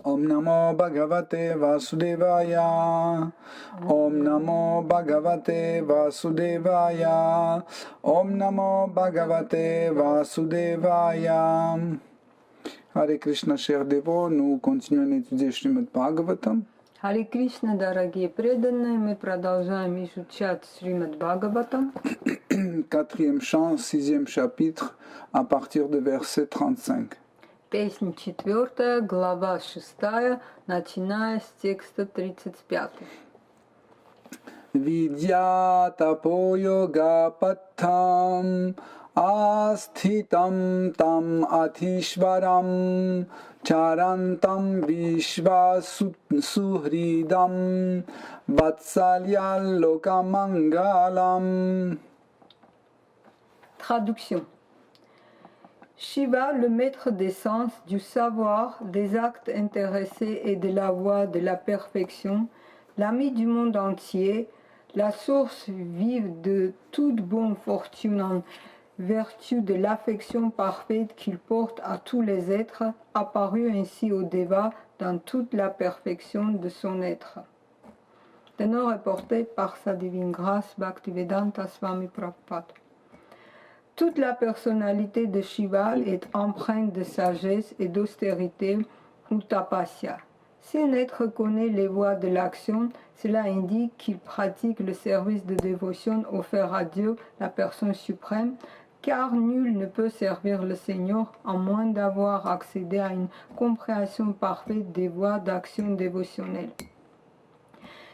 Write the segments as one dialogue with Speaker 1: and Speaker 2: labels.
Speaker 1: Om Namo Bhagavate Vasudevaya. Om Namo Bhagavate Vasudevaya. Om Namo Bhagavate Vasudevaya. Hare Krishna, chers dévots, nous continuons d'étudier Srimad Bhagavatam.
Speaker 2: Харе Кришна, дорогие преданные, мы продолжаем изучать Шримад Бхагаватам.
Speaker 1: Quatrième chant, sixième chapitre, à partir de verset 35.
Speaker 2: Песня 4, глава 6, начиная с текста 35.
Speaker 1: Vidya tapo yoga pattham asthitam tam athishvaram charantam vishva suhridam vatsalya lokamangalam.
Speaker 2: Traduction. Shiva, le maître des sens, du savoir, des actes intéressés et de la voie de la perfection, l'ami du monde entier, la source vive de toute bonne fortune en vertu de l'affection parfaite qu'il porte à tous les êtres, apparut ainsi au Deva dans toute la perfection de son être. Tenor est porté par sa divine grâce Bhaktivedanta Swami Prabhupada. Toute la personnalité de Shiva est empreinte de sagesse et d'austérité ou tapasya. Si un être connaît les voies de l'action, cela indique qu'il pratique le service de dévotion offert à Dieu, la personne suprême, car nul ne peut servir le Seigneur à moins d'avoir accédé à une compréhension parfaite des voies d'action dévotionnelle.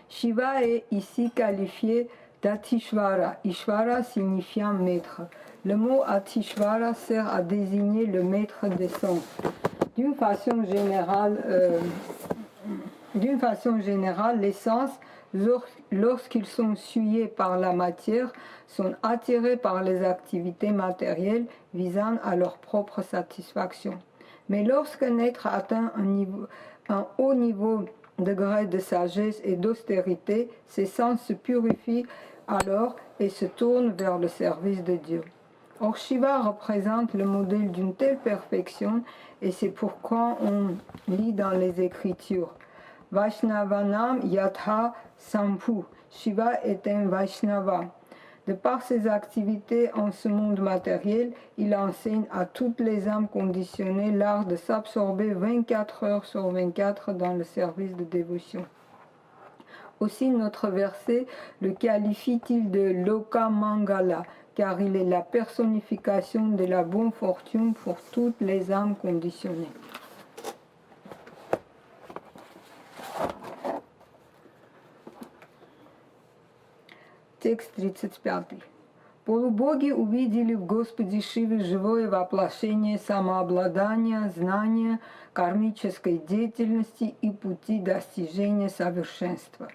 Speaker 2: Shiva est ici qualifié d'Atishvara, Ishvara signifiant maître. Le mot Atishvara sert à désigner le maître des sens. D'une façon générale, les sens, lorsqu'ils sont souillés par la matière, sont attirés par les activités matérielles visant à leur propre satisfaction. Mais lorsqu'un être atteint un haut niveau degré de sagesse et d'austérité, ses sens se purifient alors et se tournent vers le service de Dieu. Or, Shiva représente le modèle d'une telle perfection et c'est pourquoi on lit dans les Écritures Vaishnavanam Yatha Samphu. Shiva est un Vaishnava. De par ses activités en ce monde matériel, il enseigne à toutes les âmes conditionnées l'art de s'absorber 24 heures sur 24 dans le service de dévotion. Aussi notre verset le qualifie-t-il de Loka Mangala, car il est la personnification de la bonne fortune pour toutes les âmes conditionnées. Текст 35. Полубоги увидели в Господе Шиве живое воплощение самообладания, знания, кармической деятельности и пути достижения совершенства.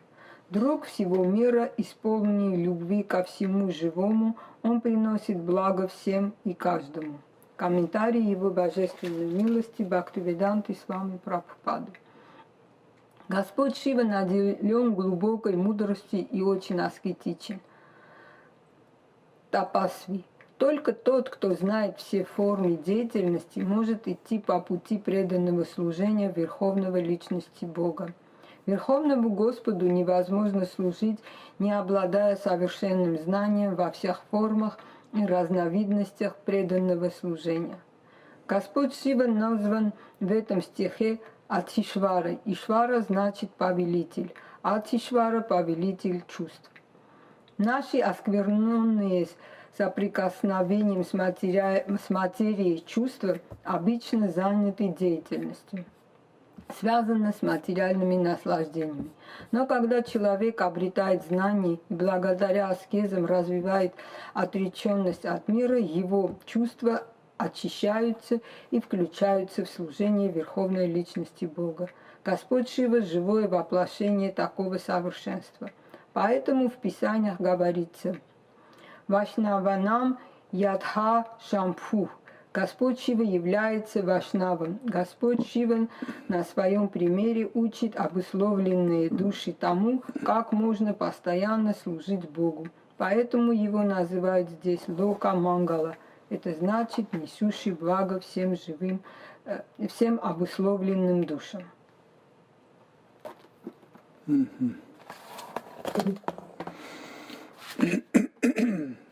Speaker 2: Друг всего мира, исполненный любви ко всему живому, он приносит благо всем и каждому. Комментарий Его Божественной милости Бхактивиданты Свами Прабхупады. Господь Шива наделен глубокой мудростью и очень аскетичен. Тапасви. Только тот, кто знает все формы деятельности, может идти по пути преданного служения Верховного Личности Бога. Верховному Господу невозможно служить, не обладая совершенным знанием во всех формах и разновидностях преданного служения. Господь Шива назван в этом стихе Атишвара. Ишвара значит повелитель, Атишвара – повелитель чувств. Наши оскверненные соприкосновением с материей чувства обычно заняты деятельностью, связаны с материальными наслаждениями. Но когда человек обретает знания и благодаря аскезам развивает отреченность от мира, его чувства очищаются и включаются в служение Верховной Личности Бога. Господь Шива – живое воплощение такого совершенства. Поэтому в Писаниях говорится «Вашнаванам ядха шампху». Господь Шива является Вашнавом. Господь Шива на своем примере учит обусловленные души тому, как можно постоянно служить Богу. Поэтому его называют здесь Лока Мангала. Это значит несущий благо всем живым, всем обусловленным душам.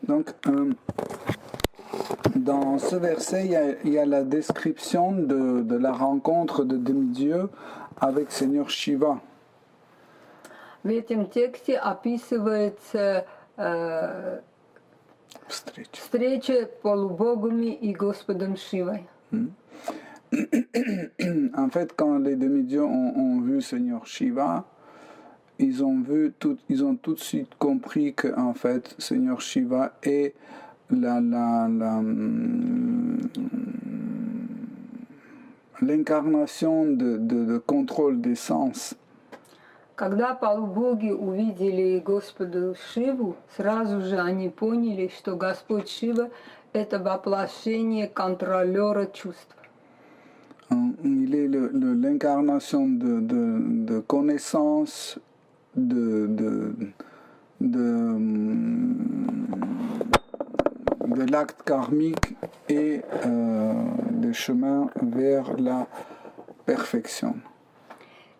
Speaker 1: Donc, dans ce verset, il y a la description de la rencontre de demi-dieux avec Seigneur Shiva.
Speaker 2: В этом тексте описывается
Speaker 1: Встреча.
Speaker 2: встреча полубогами и Господом Шивой.
Speaker 1: En fait, quand les demi-dieux ont vu Seigneur Shiva, ils ont tout de suite compris que en fait, Seigneur Shiva est l'incarnation de contrôle des sens.
Speaker 2: Когда полубоги увидели Господа Шиву, сразу же они поняли, что Господь Шива – это воплощение контролера чувств.
Speaker 1: Il est l'incarnation de connaissance, de l'acte karmique et des chemins vers la perfection.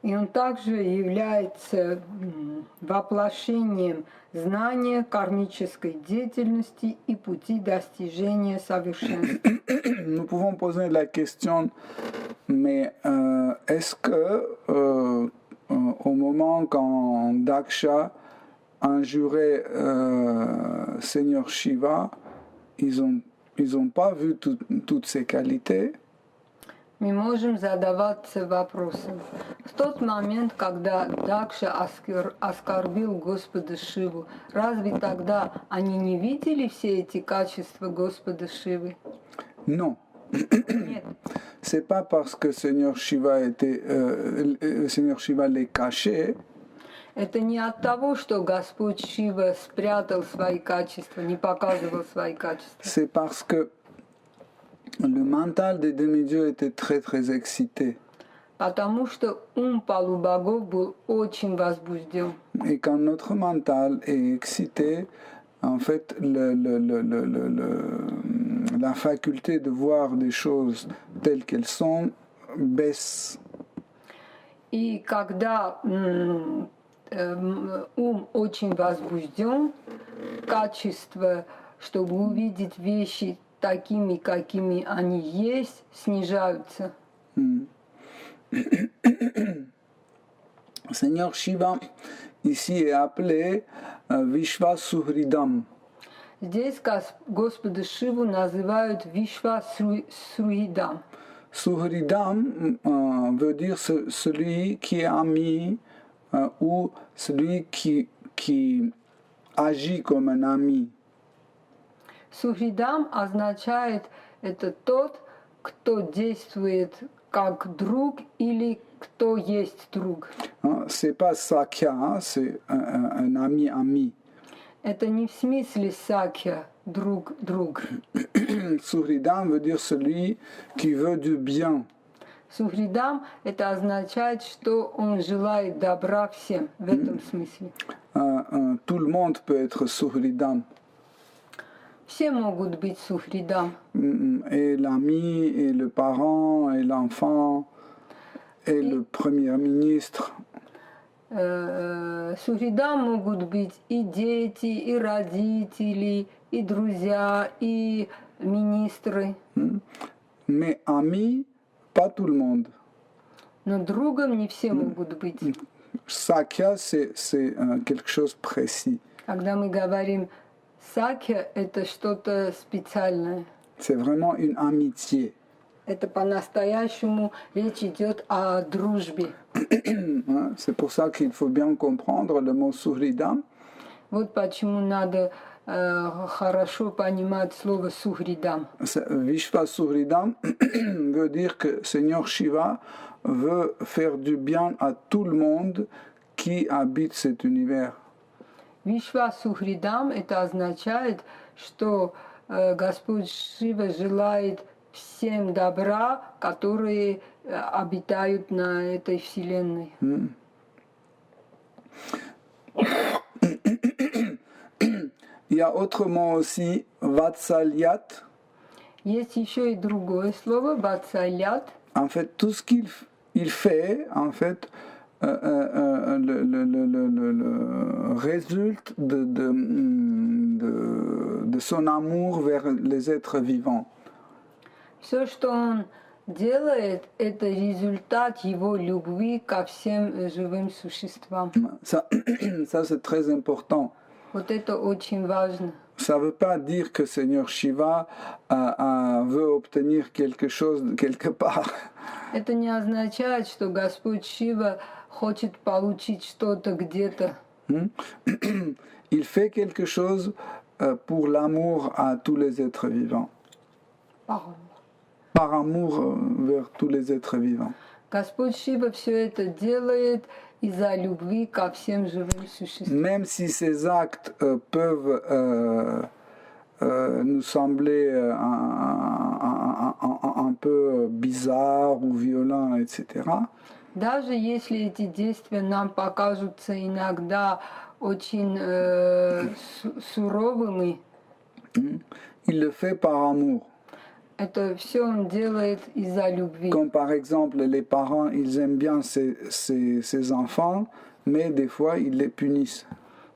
Speaker 2: И он также является воплощением знания, кармической деятельности и пути достижения совершенства.
Speaker 1: Nous pouvons poser la question, mais est-ce que au moment quand Daksha injurait Seigneur Shiva, ils ont pas vu toutes ses qualités?
Speaker 2: Мы можем задаваться вопросом. В тот момент, когда Дакша оскорбил Господа Шиву, разве тогда они не видели все эти качества Господа Шивы?
Speaker 1: Non.
Speaker 2: Нет.
Speaker 1: C'est pas parce que Seigneur Shiva les cachait.
Speaker 2: Это не от того, что Господь Шива спрятал свои качества, не показывал свои качества.
Speaker 1: C'est parce que le mental des demi-dieux était très très excité.
Speaker 2: Потому что ум полубогов был очень возбужден.
Speaker 1: Et quand notre mental est excité, en fait, la faculté de voir des choses telles qu'elles sont baisse.
Speaker 2: И когда ум очень возбужден, качество, чтобы увидеть вещи такими, какими они есть, снижаются.
Speaker 1: Seigneur Shiva, ici est appelé Vishva Suhridam.
Speaker 2: Здесь Господа Шиву называют Вишва Сруидам.
Speaker 1: Suhridam veut dire celui qui est ami ou celui qui agit comme un ami.
Speaker 2: Сухридам означает это тот, кто действует как друг или кто есть друг.
Speaker 1: C'est pas Sakya, c'est un ami.
Speaker 2: Это не в смысле сакья, друг.
Speaker 1: Suhridam veut dire celui qui veut du bien.
Speaker 2: Сухридам это означает, что он желает добра всем в этом смысле.
Speaker 1: Tout le monde peut être Suhridam.
Speaker 2: Все могут быть сухридам.
Speaker 1: Et l'ami, et le parent, et l'enfant, et le premier ministre.
Speaker 2: Сухридам могут быть и дети, и родители, и друзья, и министры.
Speaker 1: Mais ami, pas tout le monde.
Speaker 2: Но другом не все могут быть.
Speaker 1: Sakya, c'est quelque chose de précis.
Speaker 2: Когда мы говорим сакья, это что-то специальное.
Speaker 1: C'est vraiment une amitié.
Speaker 2: Это по-настоящему речь идет о дружбе.
Speaker 1: C'est pour ça qu'il faut bien comprendre le mot Suhridam.
Speaker 2: Вот почему надо хорошо понимать слово сухридам.
Speaker 1: Vishva Suhridam veut dire que Seigneur Shiva veut faire du bien à tout le monde qui habite cet univers.
Speaker 2: Вишва сухридам это означает, что Господь Шива желает всем добра, которые обитают на этой вселенной.
Speaker 1: Il y a autrement aussi Vatsalyat.
Speaker 2: Есть еще и другое слово, ватсалят.
Speaker 1: En fait, tout ce qu'il fait, en fait, le résulte de son amour vers les êtres vivants.
Speaker 2: Все, что он делает, это результат его любви ко всем живым существам.
Speaker 1: Ça, ça c'est très important.
Speaker 2: Вот это очень важно.
Speaker 1: Ça ne veut pas dire que Seigneur Shiva veut obtenir quelque chose quelque part.
Speaker 2: Это не означает, что Господь Шива хочет получить что-то где-то.
Speaker 1: Il fait quelque chose pour l'amour à tous les êtres vivants. Par amour vers tous les êtres vivants.
Speaker 2: Господь Шива все это делает из-за любви ко всем живым существам.
Speaker 1: Même si ces actes peuvent nous sembler un peu bizarres ou violents, etc.
Speaker 2: Даже если эти действия нам покажутся иногда очень суровыми,
Speaker 1: il le fait par amour.
Speaker 2: Это все он делает из-за любви.
Speaker 1: Comme par exemple, les parents, ils aiment bien ces enfants, mais des fois, ils les punissent.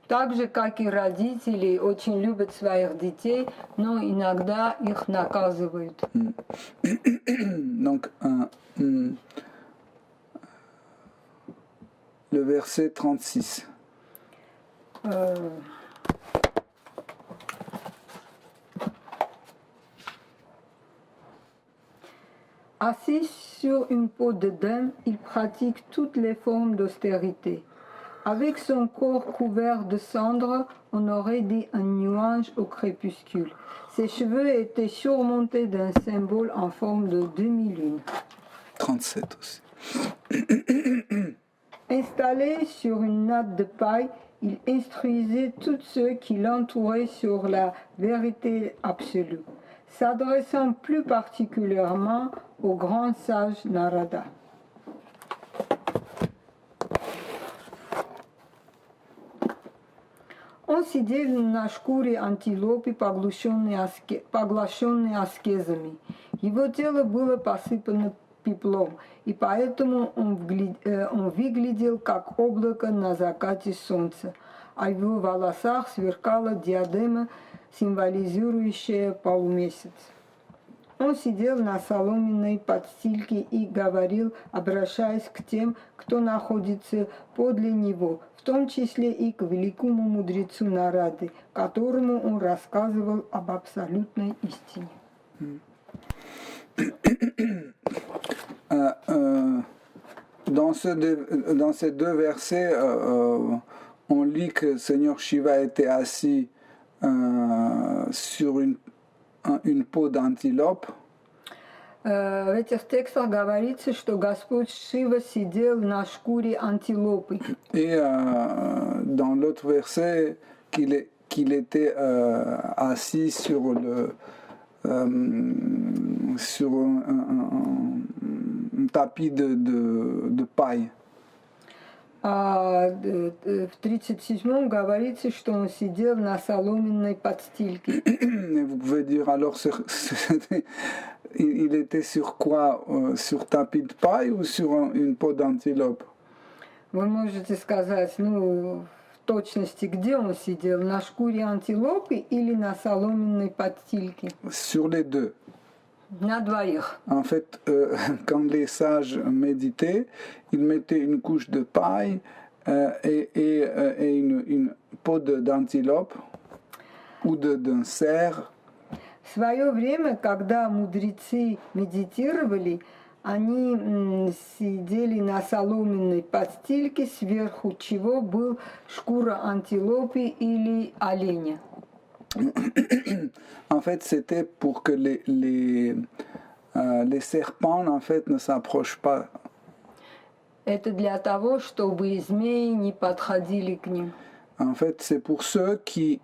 Speaker 2: Так же, как и родители очень любят своих детей, но иногда их наказывают.
Speaker 1: Donc, le verset 36.
Speaker 2: Assis sur une peau de dème, il pratique toutes les formes d'austérité. Avec son corps couvert de cendres, on aurait dit un nuage au crépuscule. Ses cheveux étaient surmontés d'un symbole en forme de demi-lune.
Speaker 1: 37 aussi.
Speaker 2: Installé sur une natte de paille, il instruisait tous ceux qui l'entouraient sur la vérité absolue, s'adressant plus particulièrement au grand sage Narada. Он сидел на шкуре антилопы, поглощенной аскезами. Его тело было посыпано пеплом, и поэтому он выглядел как облако на закате солнца, а в его волосах сверкала диадема, символизирующая полумесяц. Он сидел на соломенной подстилке и говорил, обращаясь к тем, кто находится подле него, в том числе и к великому мудрецу Нарады, которому он рассказывал об абсолютной истине.
Speaker 1: Dans ces deux versets, on lit que Seigneur Shiva était assis sur une peau d'antilope.
Speaker 2: В этих текстах говорится, что Господь Шива сидел на шкуре антилопы.
Speaker 1: Et dans l'autre verset, qu'il était assis sur un tapis de paille.
Speaker 2: А в 37-м говорится, что он сидел на соломенной подстилке.
Speaker 1: Vous pouvez dire alors, il était sur quoi? Sur tapis de paille ou sur une peau d'antilope?
Speaker 2: Вы можете сказать, в точности, где он сидел, на шкуре антилопы или на соломенной подстилке?
Speaker 1: Sur les deux.
Speaker 2: На двоих.
Speaker 1: En fait, quand les sages méditaient, ils mettaient une couche de paille et une peau d'antilope ou d'un cerf.
Speaker 2: В свое время, когда мудрецы медитировали, они сидели на соломенной подстилке, сверху чего был шкура антилопы или оленя.
Speaker 1: En fait, c'était pour que les serpents en fait, ne s'approchent pas.
Speaker 2: Это для того, чтобы змеи не подходили к ним.
Speaker 1: En fait, c'est pour ceux qui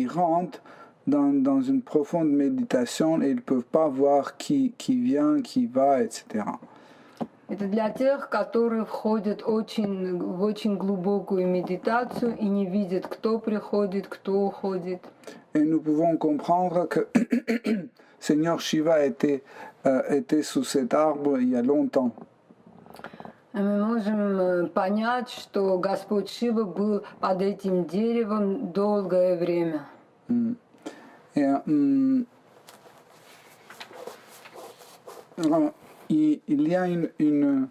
Speaker 1: rentrent dans une profonde méditation et ils ne peuvent pas voir qui vient, qui va, etc.
Speaker 2: Это для тех, которые входят в очень глубокую медитацию и не видят, кто приходит, кто уходит.
Speaker 1: Et nous pouvons comprendre que Seigneur Shiva était sous cet arbre il y a longtemps.
Speaker 2: Мы можем понять, что Господь Шива был под этим деревом долгое время.
Speaker 1: Et, il y a une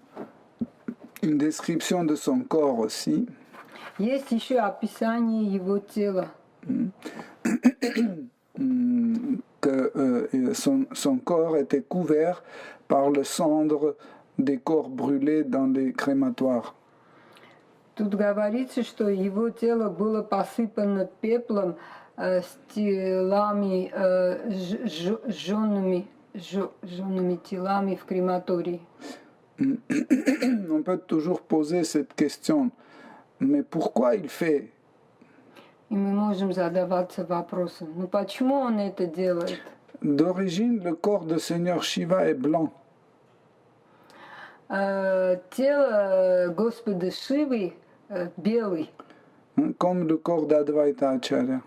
Speaker 1: description de son corps aussi.
Speaker 2: Есть еще описание его тела.
Speaker 1: Que son corps était couvert par le cendre des corps brûlés dans les crématoires.
Speaker 2: Тут говорится, что его тело было посыпано пеплом с телами, жженными телами в крематории.
Speaker 1: On peut toujours poser cette question, mais pourquoi il fait?
Speaker 2: И мы можем задаваться вопросом, ну почему он это делает?
Speaker 1: D'origine, le corps de Seigneur Shiva est blanc.
Speaker 2: Тело Господа Шивы белый,
Speaker 1: Comme le corps d'Advaita Acharya.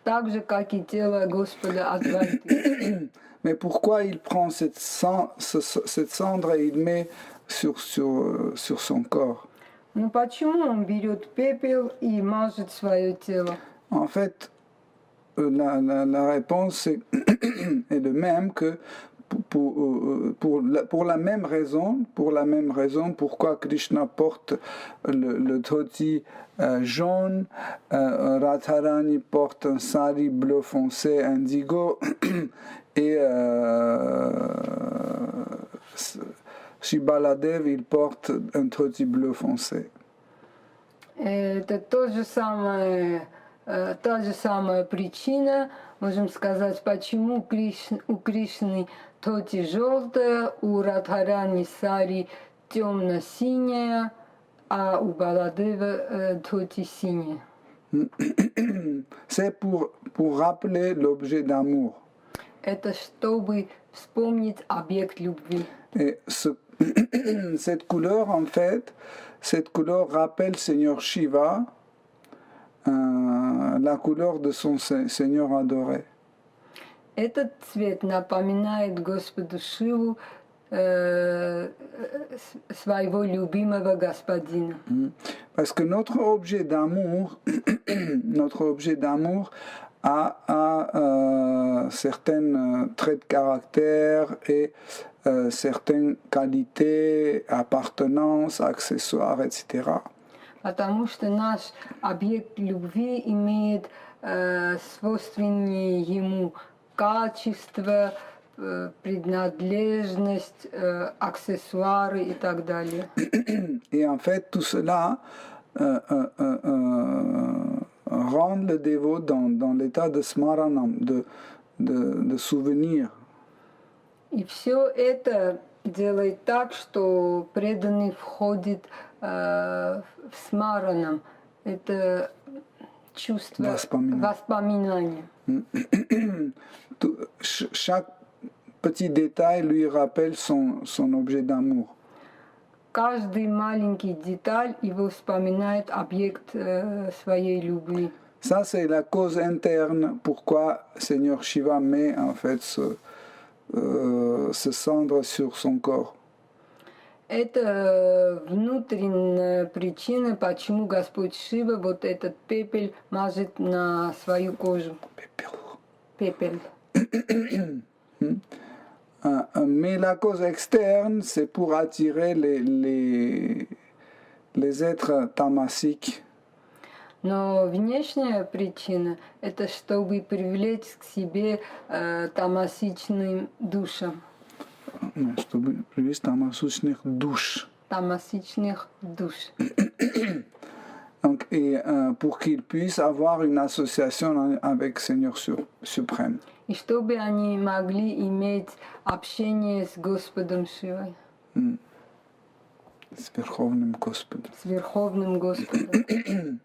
Speaker 2: так же, как и тело Господа Адвайты.
Speaker 1: Mais pourquoi il prend cette cendre et il met sur son corps?
Speaker 2: Ну почему он берет пепел и мажет свое тело?
Speaker 1: En fait, la réponse est le même que pour la même raison, pourquoi Krishna porte le dhoti jaune, Radharani porte un sari bleu foncé indigo et Shri Baladev il porte un dhoti bleu foncé.
Speaker 2: Это та же самая причина, можем сказать, почему у Кришны тоти желтая, у Радхарани сари темно-синяя, а у Баладева тоти синяя.
Speaker 1: C'est pour rappeler l'objet d'amour.
Speaker 2: Это чтобы вспомнить объект любви.
Speaker 1: Et cette couleur, en fait, cette couleur rappelle Seigneur Shiva, la couleur de son Seigneur adoré.
Speaker 2: Этот цвет напоминает Господу Шиву своего любимого господина.
Speaker 1: Parce que notre objet d'amour a certains traits de caractère et certaines qualités, appartenances, accessoires, etc.
Speaker 2: Потому что наш объект любви имеет свойственные ему качества, принадлежность, аксессуары и так далее.
Speaker 1: Et en fait, tout cela rend le dévot dans l'état de smaranam, de souvenir.
Speaker 2: И все это делает так, что преданный входит в смаранам. Это чувство воспоминания.
Speaker 1: Chaque petit détail lui rappelle son objet d'amour.
Speaker 2: Каждый маленький деталь его вспоминает объект своей любви.
Speaker 1: Ça, c'est la cause interne pourquoi Seigneur Shiva met en fait ce cendre sur son corps.
Speaker 2: Это внутренняя причина, почему Господь Шива вот этот пепел мажет на свою кожу. Пепел.
Speaker 1: Mais la cause externe, c'est pour attirer les êtres tamasiques.
Speaker 2: Но внешняя причина – это чтобы привлечь к себе тамасичным душам.
Speaker 1: Чтобы привлечь тамасичных душ.
Speaker 2: Тамасичных душ.
Speaker 1: Donc, et pour qu'ils puissent avoir une association avec Seigneur suprême.
Speaker 2: И чтобы они могли иметь общение с Господом Шивой.
Speaker 1: С Верховным Господом.
Speaker 2: С Верховным Господом.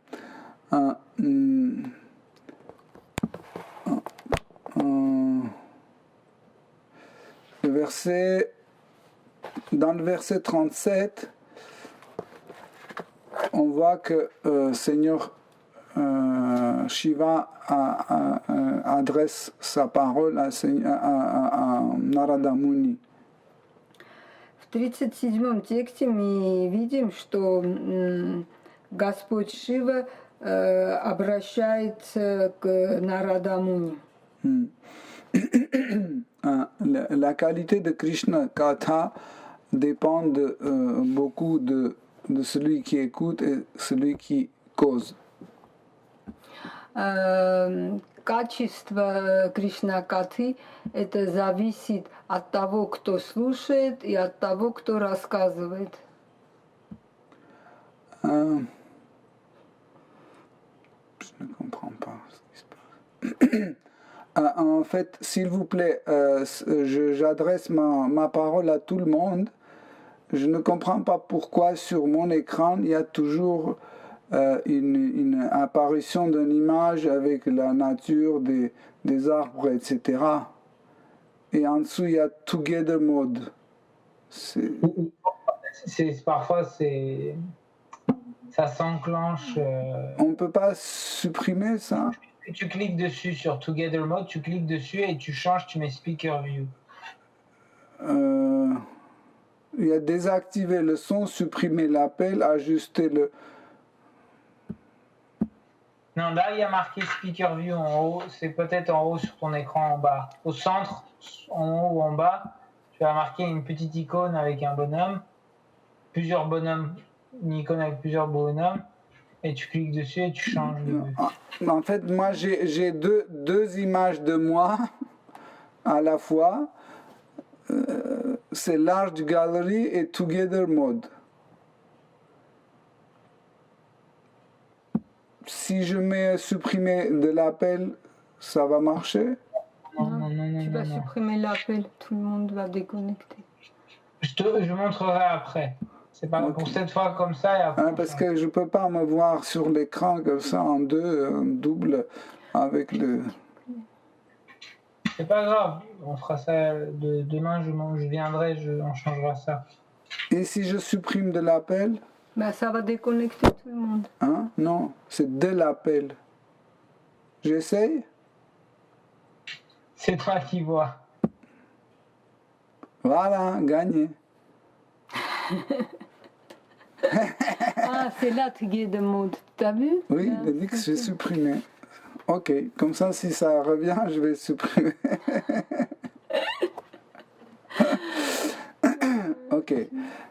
Speaker 1: Dans le verset 37, on voit que Seigneur Shiva adresse sa parole à Narada Muni.
Speaker 2: В В 37-м тексте мы видим, что Господь Шива обращается к Нарада Муни.
Speaker 1: La qualité de Krishna Katha dépend beaucoup de celui qui écoute et celui qui cause.
Speaker 2: Качество Кришна Катхи это зависит от того, кто слушает, и от того, кто рассказывает.
Speaker 1: Je ne comprends pas ce qui se passe. En fait, s'il vous plaît, j'adresse ma parole à tout le monde. Je ne comprends pas pourquoi sur mon écran il y a toujours une apparition d'une image avec la nature des arbres, etc. Et en dessous, il y a Together Mode.
Speaker 3: Parfois, ça s'enclenche.
Speaker 1: On ne peut pas supprimer ça?
Speaker 3: Tu cliques dessus sur Together Mode, tu cliques dessus et tu changes, tu mets Speaker View.
Speaker 1: Il y a désactiver le son, supprimer l'appel, ajuster le...
Speaker 3: Non, là, il y a marqué Speaker View en haut. C'est peut-être en haut sur ton écran en bas. Au centre, en haut ou en bas, tu as marqué une petite icône avec un bonhomme. Plusieurs bonhommes. Une icône avec plusieurs bonhommes. Et tu cliques dessus et tu changes.
Speaker 1: En fait, moi, j'ai deux images de moi à la fois. C'est Large Gallery et Together Mode. Si je mets supprimer de l'appel, ça va marcher?
Speaker 2: Non, tu vas supprimer l'appel, tout le monde va déconnecter.
Speaker 3: Je montrerai après. C'est pas pour cette fois comme ça. Et après,
Speaker 1: parce que je peux pas me voir sur l'écran comme ça en double avec le...
Speaker 3: C'est pas grave, on fera ça demain, je viendrai, on changera ça.
Speaker 1: Et si je supprime de l'appel?
Speaker 2: Ben, ça va déconnecter tout le monde.
Speaker 1: Hein? Non, c'est de l'appel. J'essaye?
Speaker 3: C'est toi qui vois.
Speaker 1: Voilà, gagné.
Speaker 2: Ah, c'est là Together Mode, t'as vu?
Speaker 1: Oui, il a dit que j'ai supprimé. Ok, comme ça, si ça revient, je vais supprimer. Ok.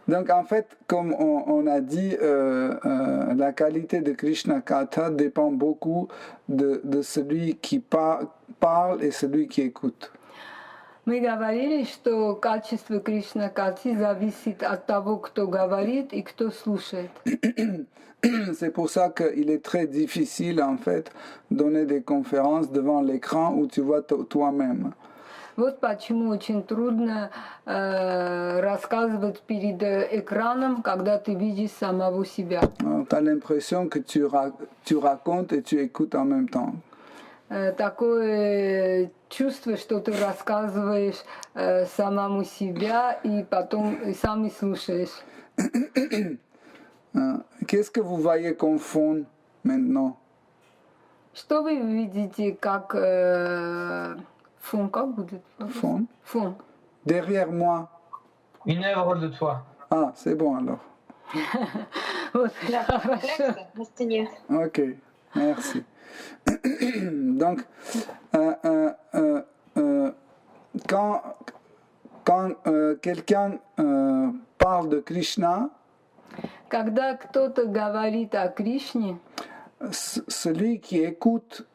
Speaker 1: Donc, en fait, comme on a dit, la qualité de Krishna Katha dépend beaucoup de celui qui parle et celui qui écoute.
Speaker 2: Мы говорили, что качество Кришна Катхи зависит от того, кто говорит и кто слушает.
Speaker 1: C'est pour ça qu'il est très difficile, en fait, de donner des conférences devant l'écran où tu vois toi-même.
Speaker 2: Вот почему очень трудно рассказывать перед экраном, когда ты видишь самого себя.
Speaker 1: Tu as l'impression que tu racontes et tu écoutes en même temps.
Speaker 2: Такое чувство, что ты рассказываешь самому себя и потом и сам и слушаешь.
Speaker 1: Qu'est-ce que vous voyez comme fond maintenant?
Speaker 2: Что вы видите как фон, как будет?
Speaker 1: Fond.
Speaker 2: Фон.
Speaker 1: Derrière moi.
Speaker 3: Une œuvre de toi.
Speaker 1: Ah, c'est bon alors.
Speaker 2: Вот, хорошо.
Speaker 4: На стене.
Speaker 1: Ok, merci. Donc, quand quelqu'un parle de Krishna,
Speaker 2: Когда кто-то говорит о Кришне,
Speaker 1: celui qui écoute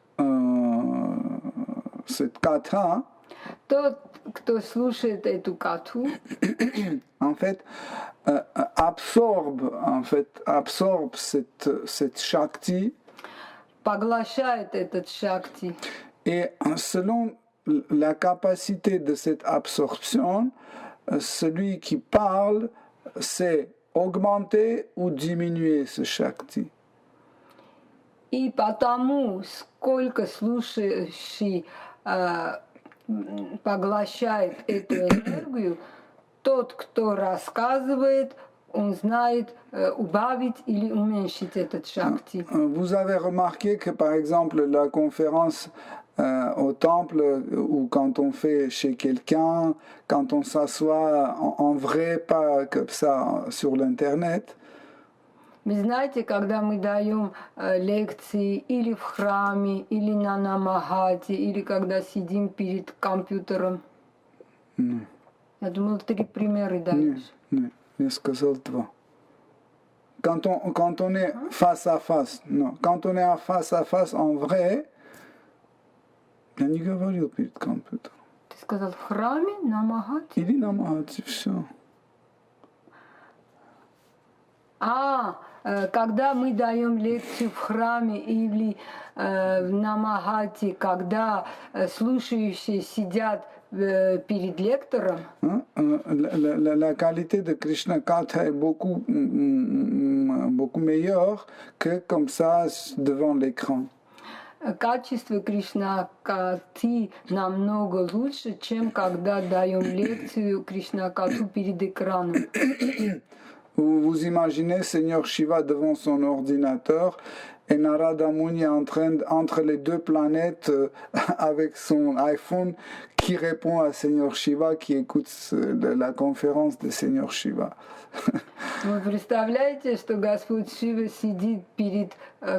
Speaker 1: cette katha,
Speaker 2: тот, кто слушает эту катху,
Speaker 1: en fait, absorbe cette shakti,
Speaker 2: поглощает этот шакти.
Speaker 1: et selon la capacité de cette absorption, celui qui parle, c'est augmenter ou diminuer ce shakti.
Speaker 2: И потому, сколько слушающий поглощает эту энергию, тот, кто рассказывает, он знает убавить или уменьшить этот шакти.
Speaker 1: Vous avez remarqué que, par exemple, la conférence au temple ou quand on fait chez quelqu'un, quand on s'assoit en vrai, pas comme ça sur l'internet.
Speaker 2: Вы знаете, когда мы даем лекции или в храме, или на намагате, или когда сидим перед компьютером. Я думала, 3 примера даешь.
Speaker 1: Non, я сказал 2. Quand on est face à face, non. Quand on est face à face en vrai, я не говорил перед компьютером.
Speaker 2: Ты сказал в храме, намагате?
Speaker 1: Или намагате, все.
Speaker 2: Когда мы даем лекцию в храме или в намагате, когда слушающие сидят перед лектором,
Speaker 1: La qualité de Krishna Katha est beaucoup meilleure que comme ça devant l'écran.
Speaker 2: качество Кришна Катхи намного лучше, чем когда даем лекцию Кришна Катху перед экраном.
Speaker 1: Vous imaginez Seigneur Shiva devant son ordinateur et Narada Muni en train entre les deux planètes avec son iPhone qui répond à Seigneur Shiva, qui écoute la conférence de Seigneur Shiva.
Speaker 2: Вы представляете, что Господь Шива сидит перед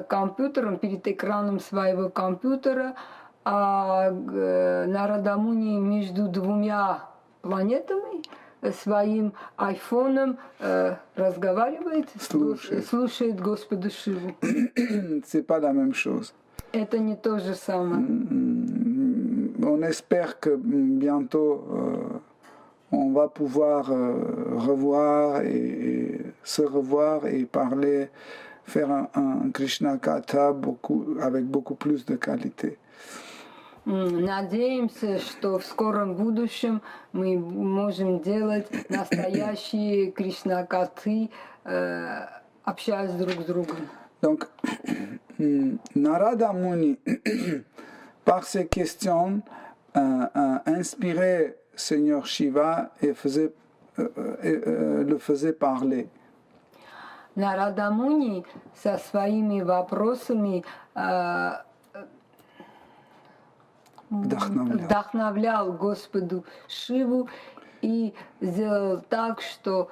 Speaker 2: компьютером, перед экраном своего компьютера, а Нарада Муни между двумя планетами своим айфоном разговаривает, слушает Господа Шиву.
Speaker 1: C'est pas la même chose.
Speaker 2: Это не то же самое.
Speaker 1: On espère que bientôt on va pouvoir revoir et se revoir et parler, faire un Krishna Katha avec beaucoup plus de qualité.
Speaker 2: Надеемся, что в скором будущем мы можем делать настоящие Кришна-катхи, общаясь друг с другом.
Speaker 1: Donc, Narada Muni, par ses questions, inspirait Seigneur Shiva et le faisait parler.
Speaker 2: Нарада Муни со своими вопросами вдохновлял Господу Шиву и сделал так, что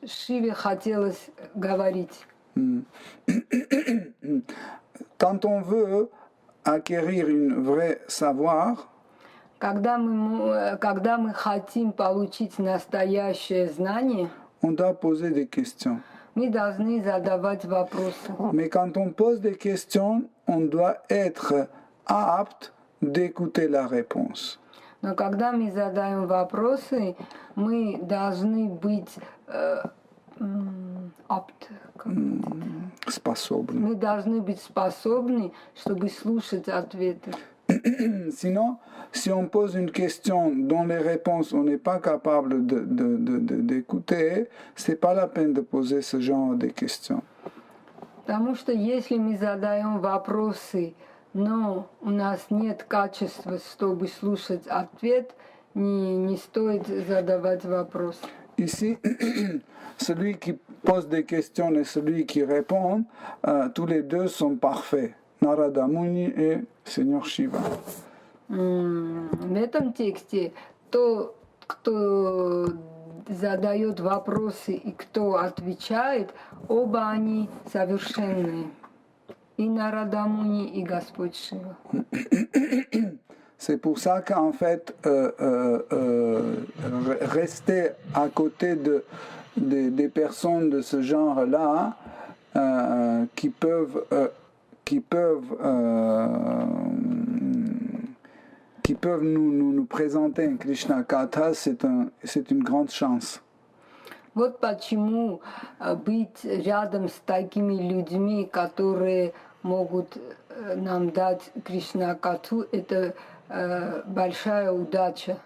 Speaker 2: Шиве хотелось говорить.
Speaker 1: Quand on veut acquérir un vrai savoir,
Speaker 2: когда мы хотим получить настоящее знание,
Speaker 1: on doit poser des questions.
Speaker 2: Мы должны задавать вопросы.
Speaker 1: Mais quand on pose des questions, on doit être apte d'écouter la réponse.
Speaker 2: Но когда мы задаем вопросы, мы должны быть
Speaker 1: способны.
Speaker 2: Мы должны быть способны, чтобы слушать ответы.
Speaker 1: Sinon, si on pose une question dont les réponses on n'est pas capable d'écouter, c'est pas la peine de poser ce genre de questions.
Speaker 2: Потому что если мы задаем вопросы, но у нас нет качества, чтобы слушать ответ, не стоит задавать вопрос.
Speaker 1: Ici, celui qui pose des questions et celui qui répond, tous les deux sont parfaits. Narada Muni et Seigneur Shiva.
Speaker 2: В этом тексте тот, кто задает вопросы и кто отвечает, оба они совершенные. И Нарада Муни, и Господь Шива.
Speaker 1: C'est pour ça qu'en fait, rester à côté des personnes de ce genre-là, qui peuvent nous présenter un Krishna Katha, c'est une grande chance.
Speaker 2: Вот почему быть рядом с такими людьми, которые могут нам дать Кришна Катху, это большая удача.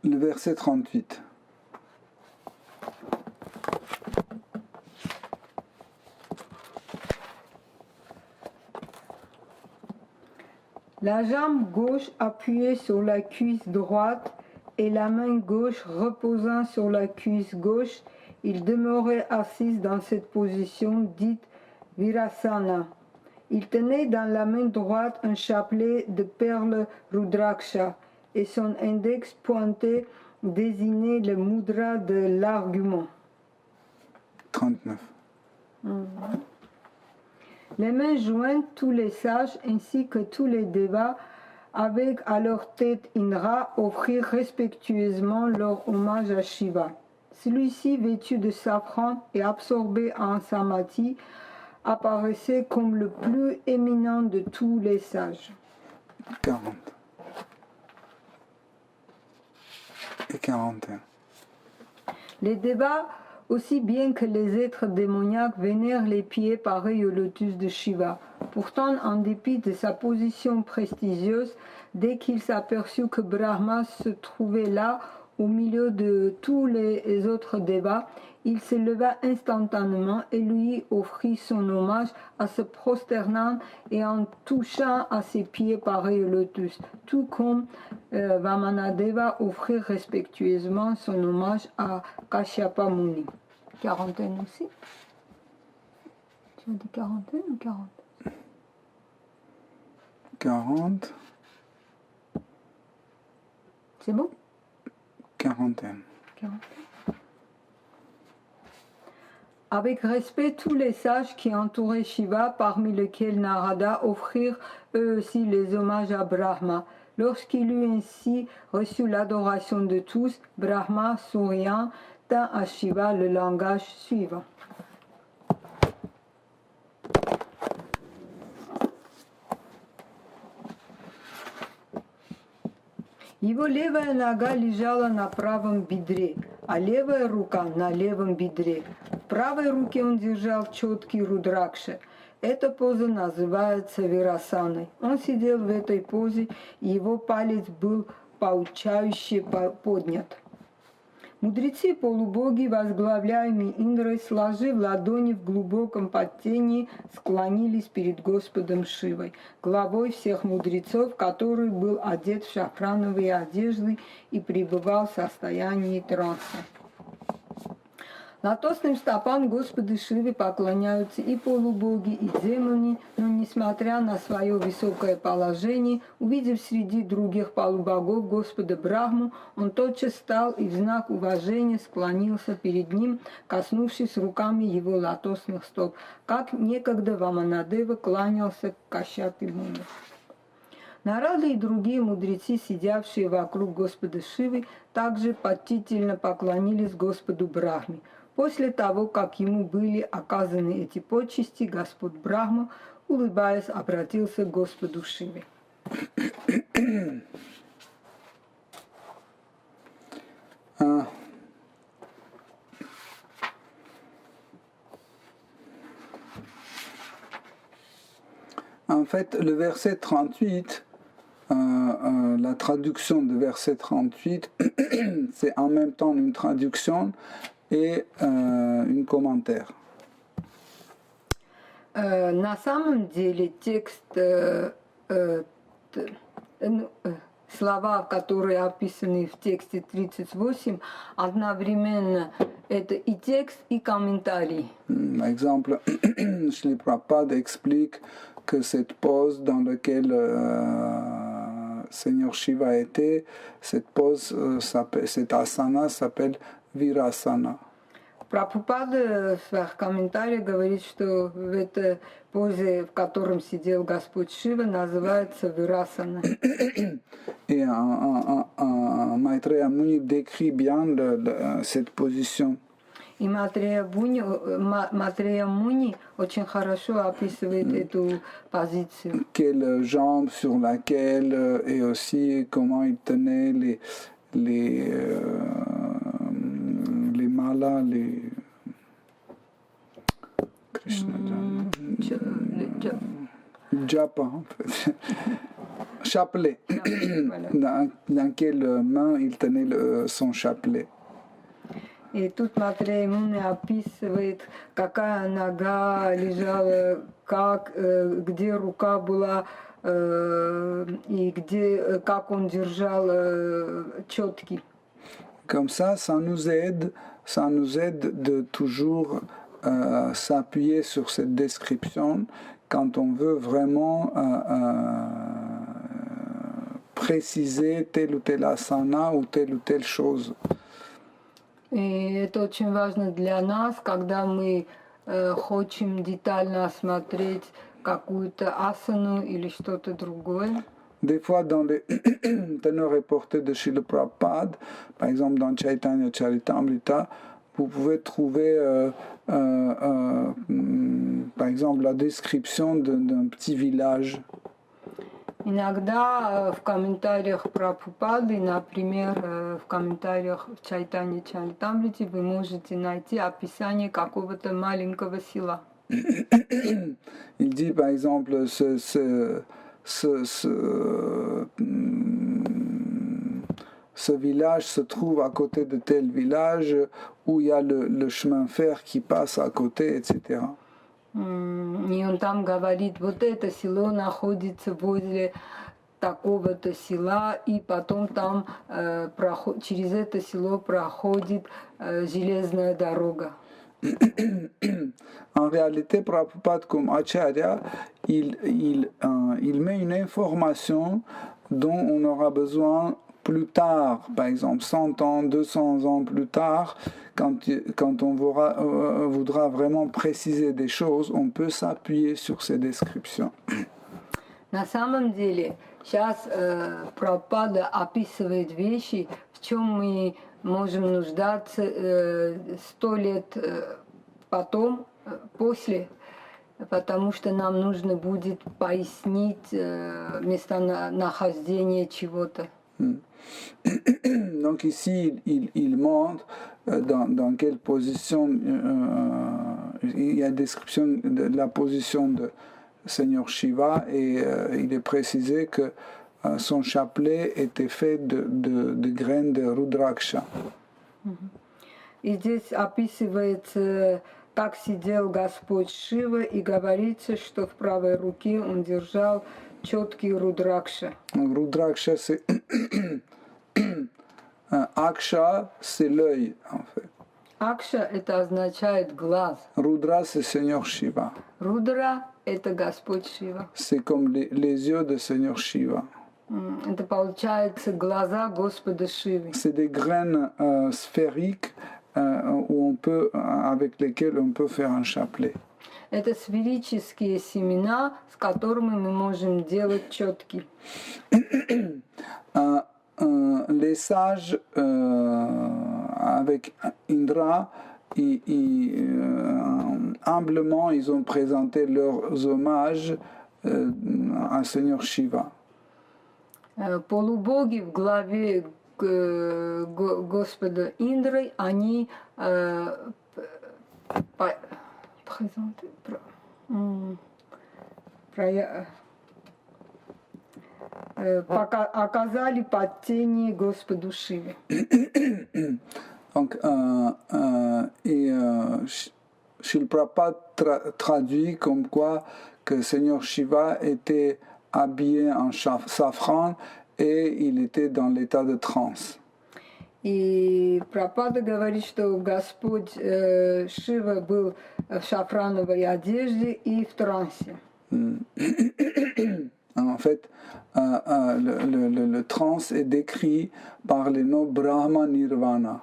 Speaker 1: Le verset 38.
Speaker 2: La jambe gauche appuyée sur la cuisse droite et la main gauche reposant sur la cuisse gauche, Il demeurait assis dans cette position dite Virasana. Il tenait dans la main droite un chapelet de perles Rudraksha et son index pointé désignait le mudra de l'argument.
Speaker 1: 39.
Speaker 2: Les mains jointes, tous les sages ainsi que tous les devas, avec à leur tête Indra, offrirent respectueusement leur hommage à Shiva. Celui-ci, vêtu de safran et absorbé en samadhi, apparaissait comme le plus éminent de tous les sages.
Speaker 1: 40. Et 41.
Speaker 2: Les devas, aussi bien que les êtres démoniaques, vénèrent les pieds pareils au lotus de Shiva. Pourtant, en dépit de sa position prestigieuse, dès qu'il s'aperçut que Brahma se trouvait là, au milieu de tous les autres devas, il se leva instantanément et lui offrit son hommage en se prosternant et en touchant à ses pieds pareils au lotus, tout comme Vamanadeva offrit respectueusement son hommage à Kashyapa Muni. 41 aussi. Tu as dit 41 ou 40?
Speaker 1: 40.
Speaker 2: C'est bon?
Speaker 1: 41.
Speaker 2: 41. Avec respect, tous les sages qui entouraient Shiva, parmi lesquels Narada, offrirent eux aussi les hommages à Brahma. Lorsqu'il eut ainsi reçu l'adoration de tous, Brahma, souriant, tint à Shiva le langage suivant. Его левая нога лежала на правом бедре, а левая рука на левом бедре. В правой руке он держал четкий рудракша. Эта поза называется вирасаной. Он сидел в этой позе, и его палец был поучающе поднят. Мудрецы-полубоги, возглавляемые Индрой, сложив ладони в глубоком подтении, склонились перед Господом Шивой, главой всех мудрецов, который был одет в шафрановые одежды и пребывал в состоянии транса. Лотосным стопам Господа Шивы поклоняются и полубоги, и демоны, но, несмотря на свое высокое положение, увидев среди других полубогов Господа Брахму, он тотчас встал и в знак уважения склонился перед ним, коснувшись руками его лотосных стоп, как некогда Ваманадева кланялся Кашьяпе Муни. Нарада и другие мудрецы, сидявшие вокруг Господа Шивы, также почтительно поклонились Господу Брахме. После того, как ему были оказаны эти почести, Господь Брахма, улыбаясь, обратился к Господу Шиве.
Speaker 1: En fait, le verset 38, la traduction de verset 38, c'est en même temps une traduction et un commentaire.
Speaker 2: На самом деле текст, слова, которые описаны в тексте 38, одновременно это и текст, и комментарий.
Speaker 1: Par exemple, Shri Prabhupada explique que cette pose dans laquelle Seigneur Shiva était, cette pose, cette asana s'appelle Virasana.
Speaker 2: Прабхупада в своих комментариях говорит, что в этой позе, в котором сидел Господь Шива, называется Вирасана.
Speaker 1: Et Maitreya Muni décrit bien cette position.
Speaker 2: И Матрея Муни очень хорошо описывает эту позицию.
Speaker 1: Quelle jambe sur laquelle et aussi comment il tenait les malas, les Krishna Japa en fait. Chapelet. Dans quelle main il tenait son chapelet.
Speaker 2: И тут Матрея Муни описывает, какая нога лежала, как, где рука была, и где, как он держал четкий.
Speaker 1: Comme ça nous aide de toujours s'appuyer sur cette description quand on veut vraiment préciser telle ou telle asana ou telle chose.
Speaker 2: И это очень важно для нас, когда мы хотим детально осмотреть какую-то асану или что-то другое.
Speaker 1: Des fois, dans les teneurs reportés de Srila Prabhupada, par exemple dans Chaitanya Charitamrita, vous pouvez trouver, par exemple, la description d'un petit village.
Speaker 2: Иногда в комментариях Прабхупады, например, в комментариях в Чайтанья Чаритамрите вы можете найти описание какого-то маленького села.
Speaker 1: Il dit, par exemple, ce village se trouve à côté de tel village où il y a le chemin fer qui passe à côté, etc.
Speaker 2: И он там говорит, вот это село находится возле такого-то села, и потом там через это село проходит железная дорога.
Speaker 1: En réalité, Prabhupada comme Acharya, il met une information dont on aura besoin plus tard, par exemple 100 ans, 200 ans plus tard, quand on voudra vraiment préciser des choses, on peut s'appuyer sur ces descriptions.
Speaker 2: На самом деле, сейчас Прабхупада описывает вещи, в чем мы можем нуждаться 100 лет потом, после, потому что нам нужно будет пояснить местонахождение чего-то.
Speaker 1: Donc ici, il montre dans quelle position, il y a une description de la position de Seigneur Shiva et il est précisé que son chapelet était fait de graines de Rudraksha.
Speaker 2: И здесь описывается, как сидел Господь Шива, и говорится, что в правой руке он держал четкий Рудракша.
Speaker 1: Rudraksha, c'est Aksha, c'est l'œil en fait.
Speaker 2: Акша – это означает глаз.
Speaker 1: Rudra, c'est Seigneur Shiva.
Speaker 2: Рудра – это Господь Шива.
Speaker 1: C'est comme les yeux de Seigneur Shiva.
Speaker 2: Это получается глаза Господа Шивы.
Speaker 1: C'est des graines sphériques avec lesquelles on peut faire un chapelet.
Speaker 2: Это сферические семена, с которыми мы можем делать четки.
Speaker 1: Les sages, avec Indra, humblement, ils ont présenté leurs hommages à Seigneur Shiva.
Speaker 2: Полубоги в главе Господа Индры, они оказали почтение Господу Шиве.
Speaker 1: Donc, Srila Prabhupada traduit comme quoi que Seigneur Shiva était habillé en safran et il était dans l'état de transe.
Speaker 2: И Прабхупада говорит, что Господь Шива был в шафрановой одежде и в трансе.
Speaker 1: En fait, le trance est décrit par les noms Brahma Nirvana.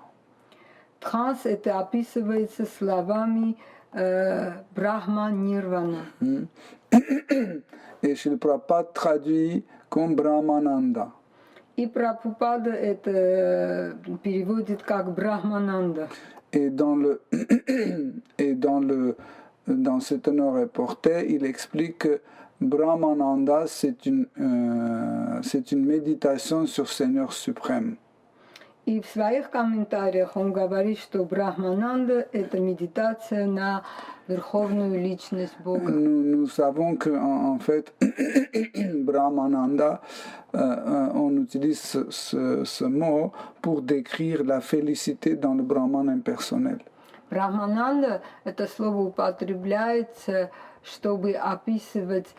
Speaker 2: Транс это описывается словами Брахма Нирвана.
Speaker 1: Et Srila Prabhupada traduit comme Brahmananda.
Speaker 2: И Прабхупада это переводит как Брахмананда.
Speaker 1: Et dans ce tenor reporté, il explique que Brahmananda, c'est une méditation sur Seigneur suprême.
Speaker 2: И в своих комментариях он говорит, что Брахмананда – это медитация на верховную личность Бога.
Speaker 1: Nous savons qu'en fait, Brahmananda, on utilise ce mot pour décrire la félicité dans le Brahman impersonnel.
Speaker 2: Брахмананда – это слово употребляется, чтобы описывать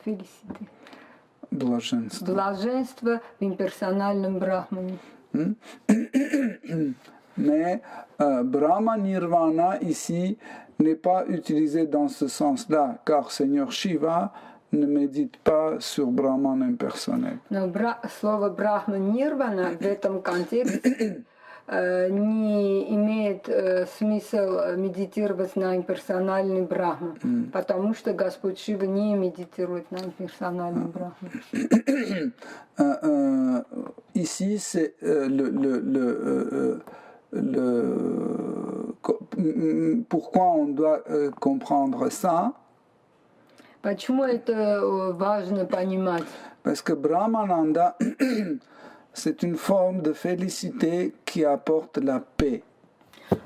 Speaker 2: фелисити.
Speaker 1: Блаженство.
Speaker 2: Блаженство в имперсональном брахмане.
Speaker 1: Mais Brahma Nirvana ici n'est pas utilisé dans ce sens-là, car Seigneur Shiva ne médite pas sur Brahman impersonnel.
Speaker 2: Но слово Брахма-нирвана в этом контексте не имеет смысл медитировать на имперсональный Брахман, потому что Господь Шива не медитирует на имперсональный Брахман.
Speaker 1: Ici, c'est pourquoi on doit comprendre ça?
Speaker 2: Почему это важно понимать?
Speaker 1: Parce que Brahmananda, c'est une forme de félicité qui apporte la paix.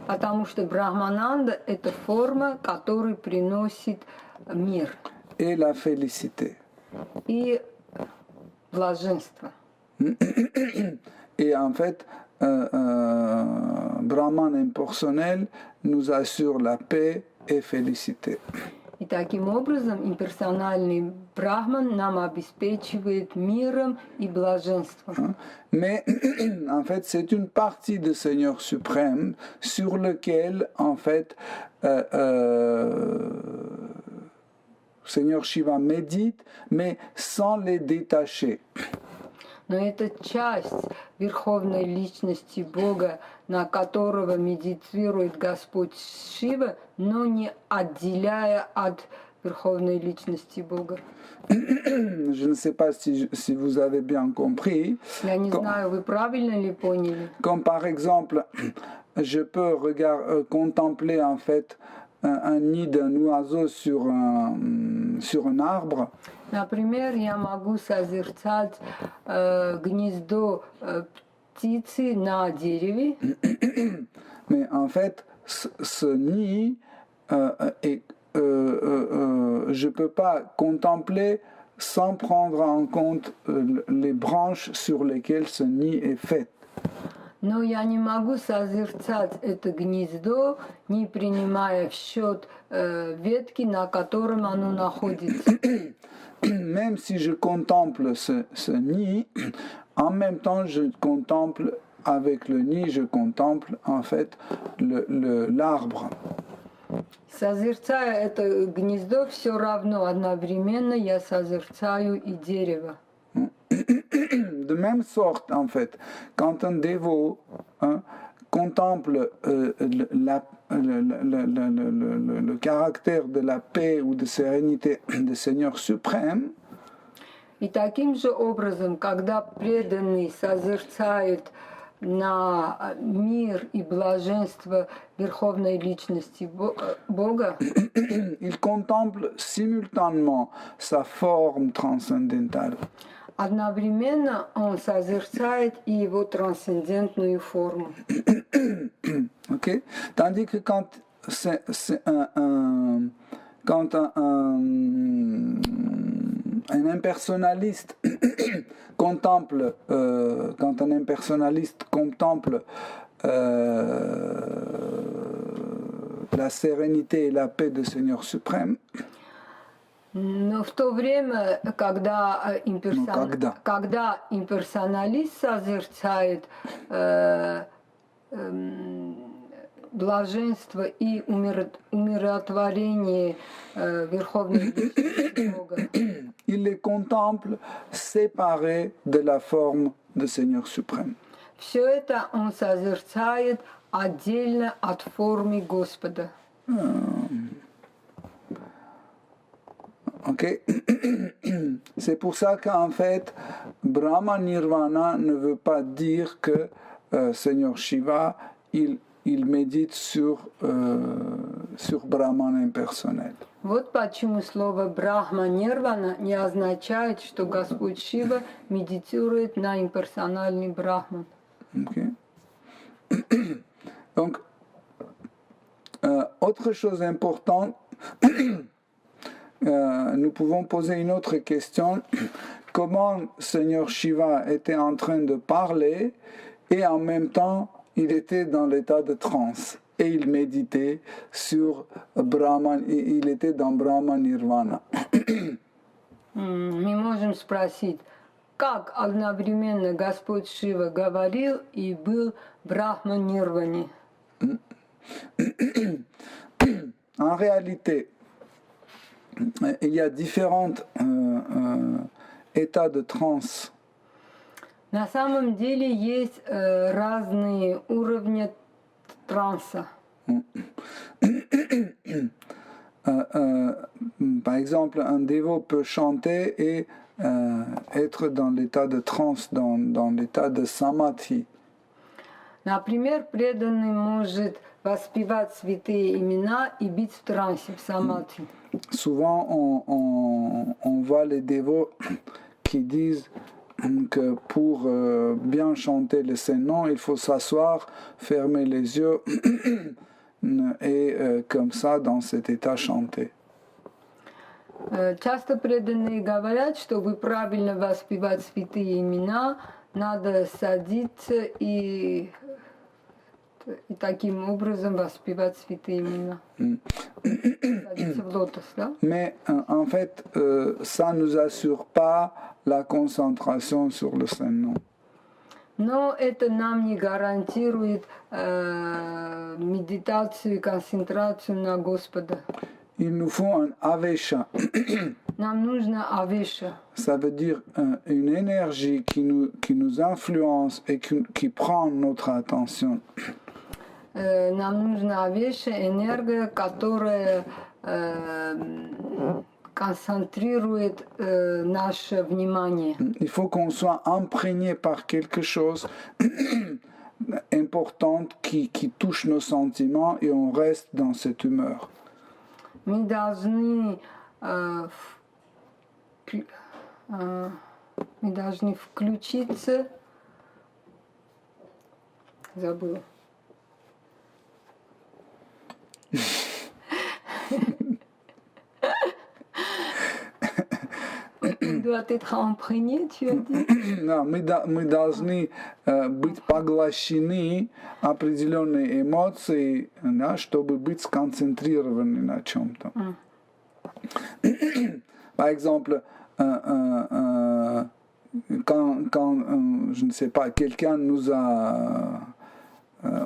Speaker 2: Потому что Брахмананда – это форма, которая приносит мир
Speaker 1: Et la félicité.
Speaker 2: и блаженство.
Speaker 1: Et en fait, Brahman impersonnel nous assure la paix et félicité.
Speaker 2: И таким образом имперсональный Брахман нам обеспечивает миром и блаженством.
Speaker 1: Mais en fait, c'est une partie du Seigneur suprême sur lequel, en fait, Seigneur Shiva médite, mais sans les détacher.
Speaker 2: Но это часть Верховной Личности Бога, на которого медитирует Господь Шива, но не отделяя от Верховной Личности Бога.
Speaker 1: Je ne sais pas si vous avez bien compris.
Speaker 2: Я не знаю, вы правильно ли поняли?
Speaker 1: Comme par exemple, je peux contempler en fait un nid d'un oiseau sur un arbre.
Speaker 2: Например, я могу созерцать гнездо птицы на дереве.
Speaker 1: Mais en fait, ce nid, je ne peux pas contempler sans prendre en compte les branches sur lesquelles ce nid est fait.
Speaker 2: Но я не могу созерцать это гнездо, не принимая в счет ветки, на котором оно находится.
Speaker 1: Même si je contemple ce nid, en même temps je contemple avec le nid, je contemple en fait l'arbre.
Speaker 2: Созерцая это гнездо, все равно одновременно я созерцаю и дерево.
Speaker 1: De même sorte, en fait, quand un dévot contemple le caractère de la paix ou de sérénité du Seigneur suprême,
Speaker 2: И таким же образом, когда преданный созерцает на мир и блаженство Верховной Личности Бога,
Speaker 1: il contemple simultanément sa forme transcendantale.
Speaker 2: одновременно он созерцает и его трансцендентную форму.
Speaker 1: Okay? Tandis que quand un impersonnaliste contemple, quand un impersonnaliste contemple la sérénité et la paix du Seigneur suprême,
Speaker 2: Но в то время, когда имперсоналист созерцает блаженство и умиротворение Верховной Личности Бога,
Speaker 1: il les contemple séparés de la forme du Seigneur suprême.
Speaker 2: все это он созерцает отдельно от формы Господа.
Speaker 1: Ok. C'est pour ça qu'en fait, Brahma Nirvana ne veut pas dire que Seigneur Shiva, il médite sur Brahman impersonnel.
Speaker 2: Вот почему слово Брахма-нирвана не означает, что Господь Шива медитирует на имперсональный Брахман.
Speaker 1: Okay. Donc, autre chose importante, nous pouvons poser une autre question. Comment Seigneur Shiva était en train de parler et en même temps il était dans l'état de transe et il méditait sur Brahman, il était dans Brahma Nirvana.
Speaker 2: Мы можем спросить, как одновременно Господь Шива говорил и был в Брахма-нирване?
Speaker 1: En réalité, il y a différents états de transe.
Speaker 2: На самом деле есть разные уровни транса.
Speaker 1: Par exemple, un dévot peut chanter et être dans l'état de transe, dans l'état de samadhi.
Speaker 2: Например, преданный может воспевать святые имена и быть в трансе, в самадхи.
Speaker 1: Souvent, on voit les dévots qui disent que pour bien chanter le Saint-Nom, il faut s'asseoir, fermer les yeux et comme ça, dans cet état, chanter.
Speaker 2: Часто преданные говорят, чтобы правильно воспевать святые имена, надо садиться и таким образом воспевать святые имена. Садиться в лотос, да?
Speaker 1: Mais en fait, ça ne nous assure pas la concentration sur le Saint-Nom.
Speaker 2: Но это нам не гарантирует медитацию и концентрацию на Господа.
Speaker 1: Il nous faut un avesha.
Speaker 2: Нам нужно авеша.
Speaker 1: Ça veut dire une énergie qui nous influence et qui prend notre attention.
Speaker 2: Нам нужна авеша, энергия, которая концентрирует наше внимание.
Speaker 1: Il faut qu'on soit imprégné par quelque chose important qui touche nos sentiments et on reste dans cette humeur.
Speaker 2: Мы должны включиться. Забыла. On doit être imprégné, tu as dit?
Speaker 1: Да, мы должны быть поглощены определенной эмоцией, да, чтобы быть сконцентрированы на чем-то. Par exemple, quand je ne sais pas, quelqu'un nous a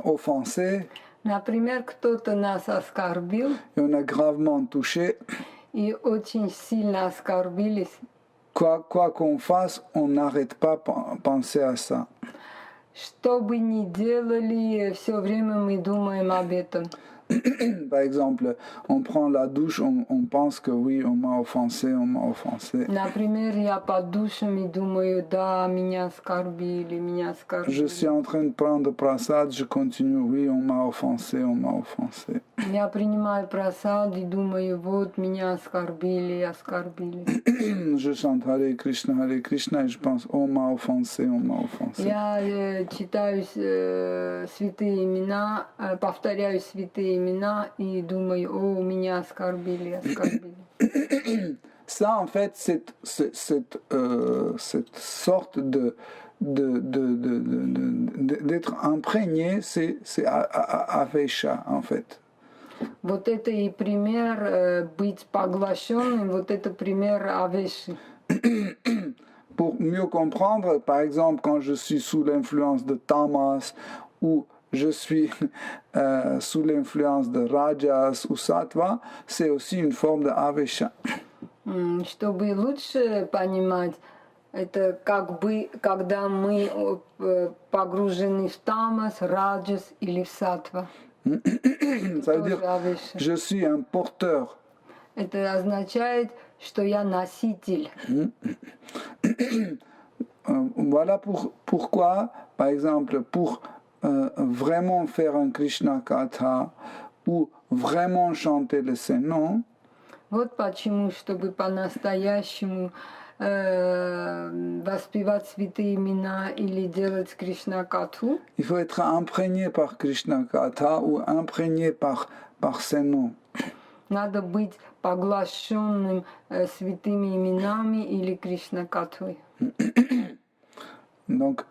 Speaker 1: offensés,
Speaker 2: Например, кто-то нас оскорбил,
Speaker 1: et on a gravement touché,
Speaker 2: и очень сильно оскорбились.
Speaker 1: quoi qu'on fasse, on n'arrête pas de penser à ça.
Speaker 2: Что бы ни делали, все время мы думаем об этом.
Speaker 1: Par exemple, on prend la douche, on pense que oui, on m'a offensé.
Speaker 2: Например, я под душем и думаю, да, меня оскорбили.
Speaker 1: Je suis en train de prendre prasad, je continue, oui, on m'a offensé.
Speaker 2: Я принимаю просад и думаю, вот, меня оскорбили.
Speaker 1: Je chante Hare Krishna, et je pense, on m'a offensé.
Speaker 2: Я читаю святые имена, повторяю святые имена и думаю, о, меня оскорбили.
Speaker 1: Ça, en fait, cette sorte d'être imprégné, c'est avesha, en fait.
Speaker 2: Вот это и пример быть поглощенным, вот это пример авеши.
Speaker 1: Pour mieux comprendre, par exemple, quand je suis sous l'influence de tamas ou je suis sous l'influence de rajas ou sattva, c'est aussi une forme de avesha.
Speaker 2: Чтобы лучше понимать, это как бы, когда мы погружены в тамас, раджас или в саттва.
Speaker 1: Ça veut dire, je suis un porteur.
Speaker 2: Это означает, что я носитель.
Speaker 1: Voilà pourquoi, par exemple, pour vraiment faire un Krishna Katha ou vraiment chanter le Saint-Nom,
Speaker 2: вот почему, чтобы по-настоящему воспевать святые имена или делать Кришна Катху,
Speaker 1: il faut être imprégné par Krishna Katha ou imprégné par Saint-Nom.
Speaker 2: Надо быть поглощенным святыми именами или Кришна Катхой.
Speaker 1: Donc,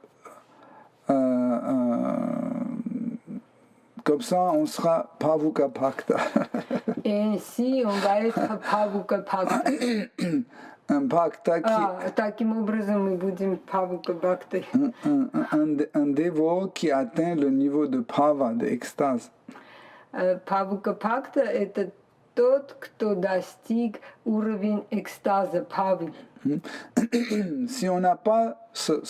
Speaker 1: comme ça, on sera Pavuka Bhakta.
Speaker 2: Et ainsi, on va être Pavuka Bhakta.
Speaker 1: un bhakta
Speaker 2: таким образом мы будем Павука Бхактой.
Speaker 1: un dévot qui atteint le niveau de bhava, d'extase.
Speaker 2: Павука Бхакта — это тот, кто достиг уровень экстаза, павы.
Speaker 1: Si on n'a pas ce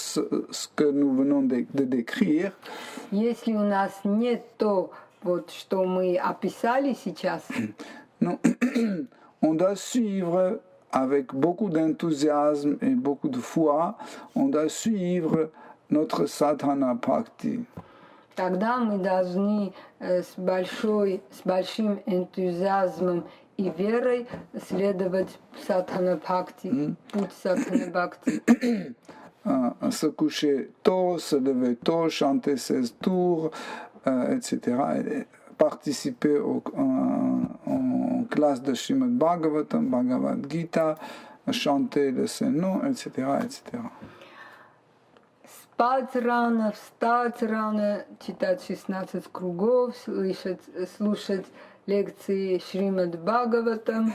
Speaker 1: que nous venons de décrire,
Speaker 2: если у нас нет то, вот, что мы описали сейчас,
Speaker 1: non, on doit suivre avec beaucoup d'enthousiasme et beaucoup de foi, on doit suivre notre sadhana bhakti.
Speaker 2: тогда мы должны с большим энтузиазмом и верой следовать садхана бхакти, путь садхана бхакти.
Speaker 1: Se coucher tôt, se lever tôt, chanter 16 tours, etc. Et participer en classe de Srimad Bhagavatam, Bhagavad Gita, chanter le Saint-Nom, etc., etc.
Speaker 2: Спать рано, встать рано, читать 16 кругов, слушать лекции Шримад Бхагаватам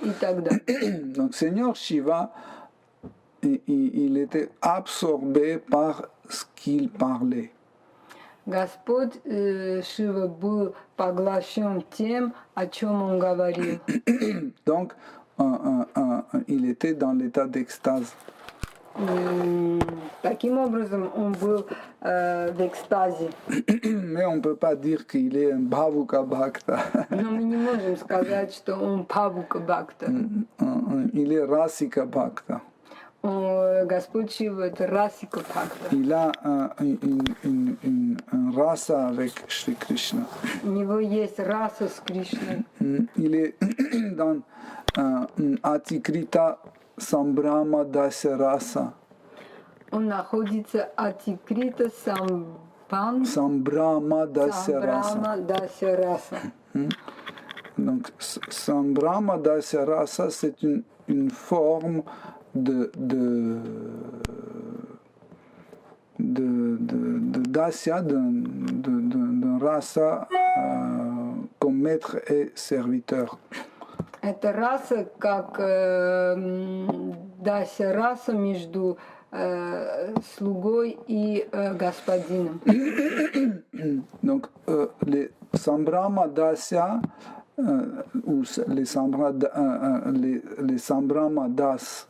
Speaker 2: и так далее.
Speaker 1: Donc Seigneur Shiva, il était absorbé par ce qu'il parlait.
Speaker 2: Господь Шива был поглощен тем, о чем он говорил.
Speaker 1: Donc, il était dans l'état d'extase.
Speaker 2: Таким образом, он был в экстазе.
Speaker 1: Mais on ne peut pas dire qu'il est un Bhavuka Bhakta.
Speaker 2: Но мы не можем сказать, что он Павука Бхакта.
Speaker 1: Il est Rasika Bhakta.
Speaker 2: Господь Шива — это Расика Бхакта.
Speaker 1: Il a une rasa avec Shri Krishna.
Speaker 2: У него есть раса с Кришной.
Speaker 1: Il est dans Atikrita Sambrahma Dasya Rasa.
Speaker 2: Он находится Атикрита
Speaker 1: Sambrahma Dasya Rasa. Donc, Sambrahma Dasya Rasa, c'est une forme de Dasya, d'un rasa comme maître et serviteur.
Speaker 2: Это раса, как Дася раса между слугой и господином.
Speaker 1: Donc, les Sambrahma Dasya, ou les Sambrahma Das,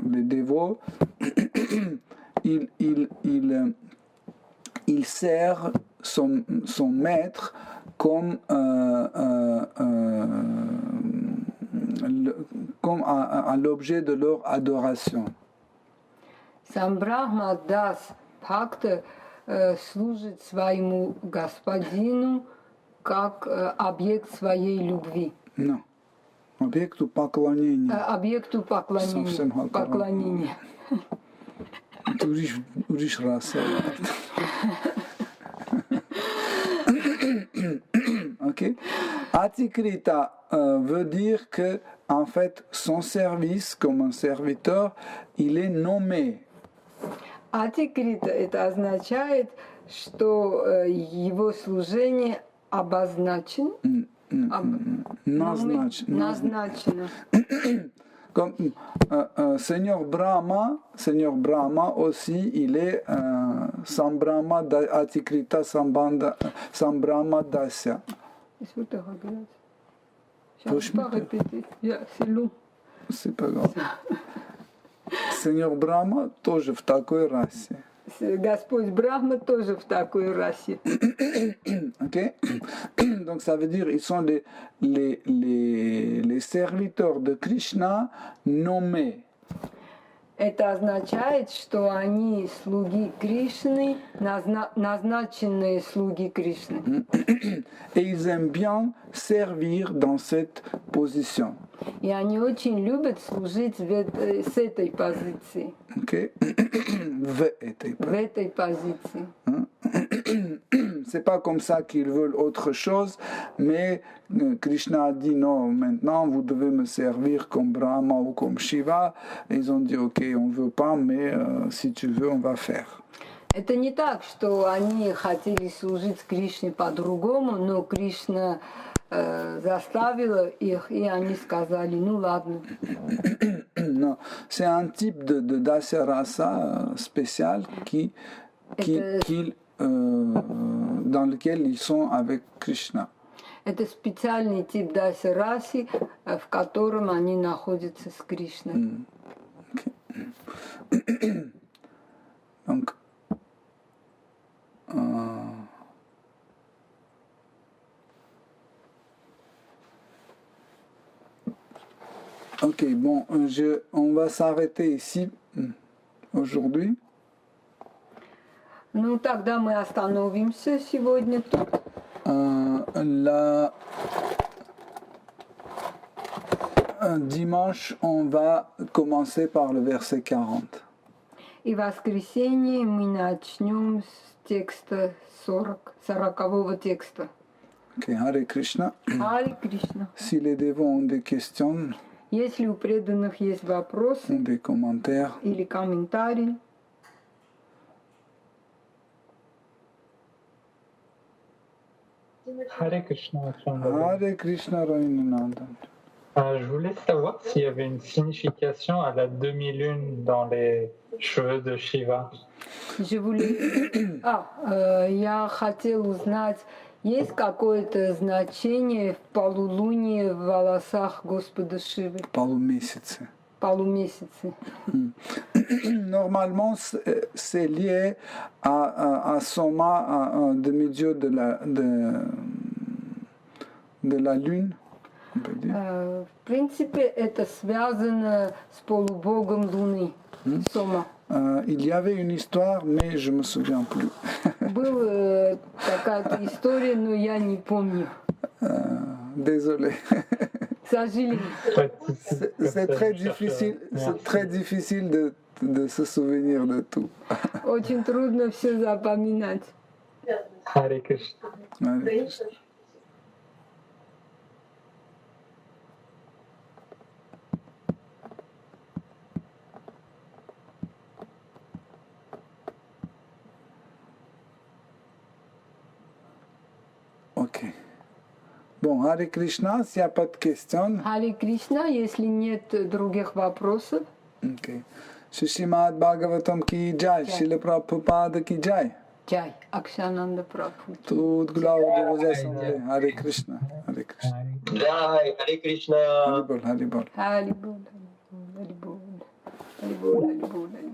Speaker 1: les dévots, il sert son maître comme à l'objet de leur adoration.
Speaker 2: Самбрахма Дас Бхакта служит своему господину как объект своей любви.
Speaker 1: Non. Объекту поклонения.
Speaker 2: Объекту поклонения.
Speaker 1: Ты удишь раса. Ok. Atikrita veut dire que, en fait, son service comme un serviteur, il est nommé.
Speaker 2: Атикрита — это означает, что его служение обозначено. Назначено.
Speaker 1: Comme Seigneur Brahma aussi, il est Sambrahma Atikrita Sambrahma Dasya. C'est pas grave. Seigneur Brahma тоже в такой расе.
Speaker 2: Господь Брахма тоже в такой расе.
Speaker 1: Ok. Donc ça veut dire ils sont les serviteurs de Krishna nommés.
Speaker 2: Это означает, что они слуги Кришны, назначенные слуги Кришны.
Speaker 1: Et ils aiment bien servir dans cette position.
Speaker 2: И они очень любят служить с этой позиции.
Speaker 1: Okay. В
Speaker 2: этой позиции.
Speaker 1: C'est pas comme ça qu'ils veulent autre chose, mais Krishna a dit non, maintenant vous devez me servir comme Brahma ou comme Shiva. Et ils ont dit ok, on veut pas, mais si tu veux, on va faire.
Speaker 2: Это не так, что они хотели служить Кришне по-другому, но Кришна заставила их, и они сказали, ну ладно.
Speaker 1: Non, c'est un type de Dasya Rasa spécial dans lequel ils sont avec Krishna.
Speaker 2: Это специальный тип Дася Раси, в котором они находятся с Кришной.
Speaker 1: Donc, ok, bon, on va s'arrêter ici aujourd'hui.
Speaker 2: Ну, тогда мы остановимся сегодня тут.
Speaker 1: Dimanche, on va commencer par le verset 40.
Speaker 2: И в воскресенье мы начнем с текста 40-го текста.
Speaker 1: Ok, Hare Krishna.
Speaker 2: Харе Кришна.
Speaker 1: Si les dévots ont des questions,
Speaker 2: Если у преданных есть вопросы
Speaker 1: des commentaires,
Speaker 2: или комментарии,
Speaker 4: Hare Krishna.
Speaker 1: Hare Krishna Ravinandan.
Speaker 4: Je voulais savoir s'il y avait une signification à la demi-lune dans les cheveux de Shiva.
Speaker 2: Я хотел узнать, есть какое-то значение в полулунии в волосах Господа Шивы,
Speaker 1: Полумесяце.
Speaker 2: полумесяце?
Speaker 1: Normalement, c'est lié à Soma, demi-dieu de la lune, on peut dire.
Speaker 2: В принципе, это связано с полубогом Луны, Сома.
Speaker 1: Il y avait une histoire, mais je me souviens plus.
Speaker 2: Была такая история, но я не помню.
Speaker 1: Désolé.
Speaker 2: К сожалению.
Speaker 1: C'est très difficile de se souvenir de tout.
Speaker 2: Очень трудно все запоминать.
Speaker 4: Hare Krishna.
Speaker 1: Allez. Ok. Bon, Hare Krishna, s'il n'y a pas de questions.
Speaker 2: Харе Кришна, если нет других вопросов.
Speaker 1: Ok. Shrimad Bhagavatam ki jai, Srila Prabhupada ki jai.
Speaker 2: Джай, Акшананда Прабху.
Speaker 1: Toute gloire de vos assemblées. Hare Krishna. Hare Krishna.
Speaker 5: Jai, Hare Krishna.
Speaker 1: Haribol, Haribol.
Speaker 2: Харибол, Харибол, Харибол, Харибол, Харибол.